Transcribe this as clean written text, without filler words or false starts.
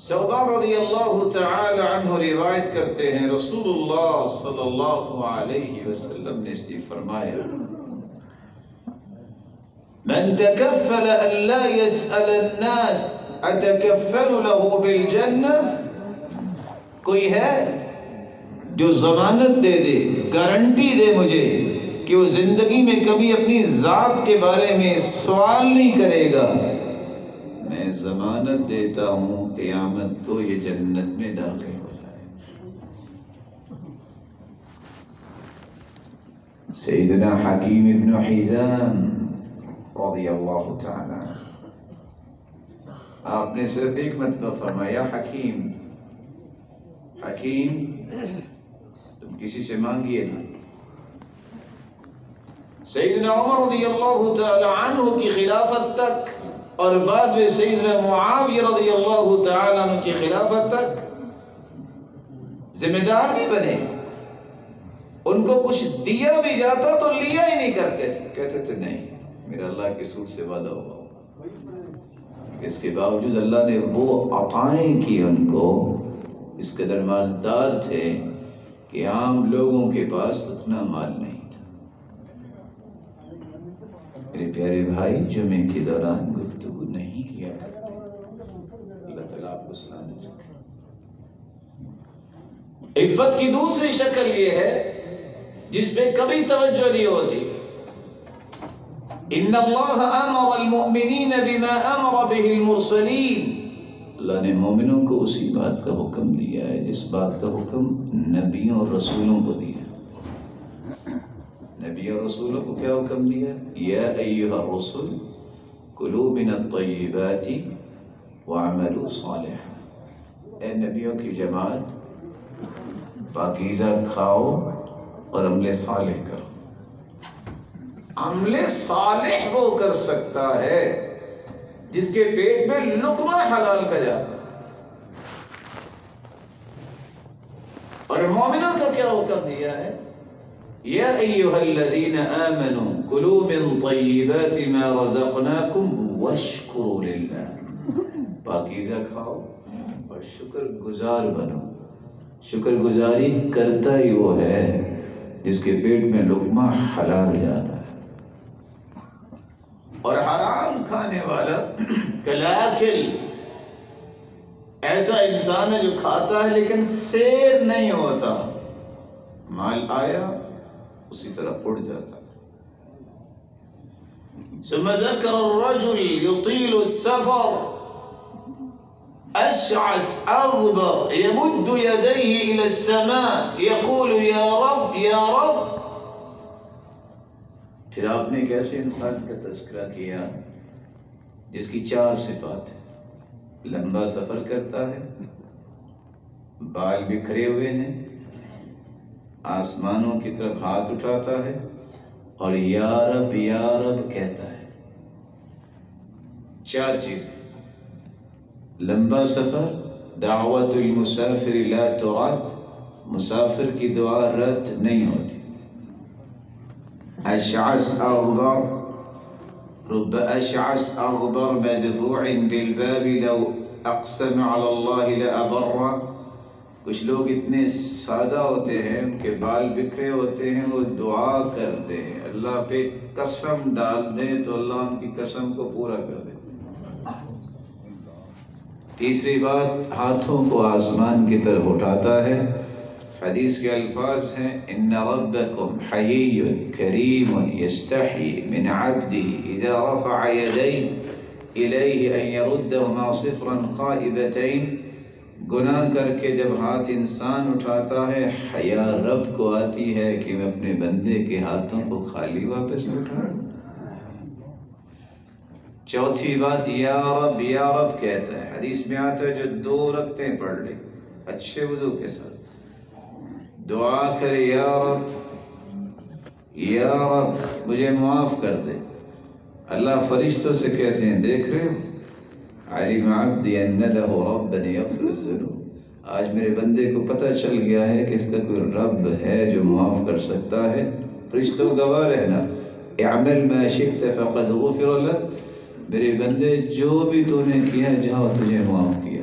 ثوبان رضی اللہ تعالی عنہ روایت کرتے ہیں رسول اللہ صلی اللہ علیہ وسلم نے اس فرمایا من تكفل ان لا يسأل الناس اتكفل له بالجنہ، کوئی ہے جو ضمانت دے دے، گارنٹی دے مجھے کہ وہ زندگی میں کبھی اپنی ذات کے بارے میں سوال نہیں کرے گا، میں ضمانت دیتا ہوں قیامت کو یہ جنت میں داخل ہو جائے۔ سیدنا حکیم ابن حزام رضی اللہ تعالی آپ نے صرف ایک مرتبہ فرمایا حکیم حکیم تم کسی سے مانگیے نا۔ سیدنا عمر رضی اللہ تعالی عنہ کی خلافت تک اور بعد میں سیدنا معاویہ رضی اللہ تعالی عنہ کی خلافت تک ذمہ دار بھی بنے، ان کو کچھ دیا بھی جاتا تو لیا ہی نہیں کرتے تھے، کہتے تھے نہیں میرا اللہ کے رسول سے وعدہ ہوا۔ اس کے باوجود اللہ نے وہ عطائیں کی ان کو، اس قدر مالدار تھے کہ عام لوگوں کے پاس اتنا مال نہیں تھا۔ میرے پیارے بھائی جمعے کے دوران گفتگو نہیں کیا کرتے، اللہ تعالیٰ آپ کو سلامت رکھے۔ عفت کی دوسری شکل یہ ہے جس پہ کبھی توجہ نہیں ہوتی، ان اللہ امر المؤمنین بما امر به المرسلین، اللہ نے مومنوں کو اسی بات کا حکم دیا ہے جس بات کا حکم نبیوں اور رسولوں کو دیا۔ نبی اور رسولوں کو کیا حکم دیا؟ یا ایھا الرسل کلوا من الطیبات واعملوا صالحا، اے نبیوں کی جماعت پاکیزہ کھاؤ اور عمل صالح کرو۔ عمل صالح وہ کر سکتا ہے جس کے پیٹ میں لقمہ حلال کا جاتا ہے۔ اور مومنوں کو کیا حکم دیا ہے؟ یا ایھا الذین آمنوا کلوا من طیبات ما رزقناکم واشکروا للہ، پاکیزہ کھاؤ اور شکر گزار بنو۔ شکر گزاری کرتا ہی وہ ہے جس کے پیٹ میں لقمہ حلال جاتا ہے، اور حرام کھانے والا کلاکل ایسا انسان ہے جو کھاتا ہے لیکن سیر نہیں ہوتا، مال آیا اسی طرح اڑ جاتا۔ ثم ذكر الرجل يطيل السفر أشعث أغبر يمد يديه إلى السماء يقول يا رب يا رب۔ پھر آپ نے ایک ایسے انسان کا تذکرہ کیا جس کی 4 صفات ہیں، لمبا سفر کرتا ہے، بال بکھرے ہوئے ہیں، آسمانوں کی طرف ہاتھ اٹھاتا ہے اور یا رب کہتا ہے۔ 4 چیزیں، لمبا سفر، دعوت المسافر لا ترد، مسافر کی دعا رد نہیں ہوتی، اشعث اغبر، رب اشعث اغبر مدفوع بالباب لو اقسم على الله لابر، کچھ لوگ اتنے سادہ ہوتے ہیں، ان کے بال بکھرے ہوتے ہیں، وہ دعا کرتے ہیں اللہ پہ قسم ڈال دیں تو اللہ ان کی قسم کو پورا کر دے۔ تیسری بات، ہاتھوں کو آسمان کی طرف اٹھاتا ہے، حدیث کے الفاظ ہیں ان ربکم حیی کریم یستحی من عبده اذا رفع یدیہ الیہ ان یردہما صفرا خائبتین، گناہ کر کے جب ہاتھ انسان اٹھاتا ہے حیا رب کو آتی ہے کہ میں اپنے بندے کے ہاتھوں کو خالی واپس اٹھاؤں۔ چوتھی بات، یا رب کہتا ہے، حدیث میں آتا ہے جو 2 رکعتیں پڑھ لے اچھے وضو کے ساتھ دعا کرے یا رب مجھے معاف کر دے، اللہ فرشتوں سے کہتے ہیں دیکھ رہے ہو علم عبدی ان له ربا یغفر الذنوب، آج میرے بندے کو پتہ چل گیا ہے کہ اس کا کوئی رب ہے جو معاف کر سکتا ہے۔ فرشتوں گواہ رہنا، اعمل ما شئت فقد غفر لك، میرے بندے جو بھی تو نے کیا جاؤ تجھے معاف کیا۔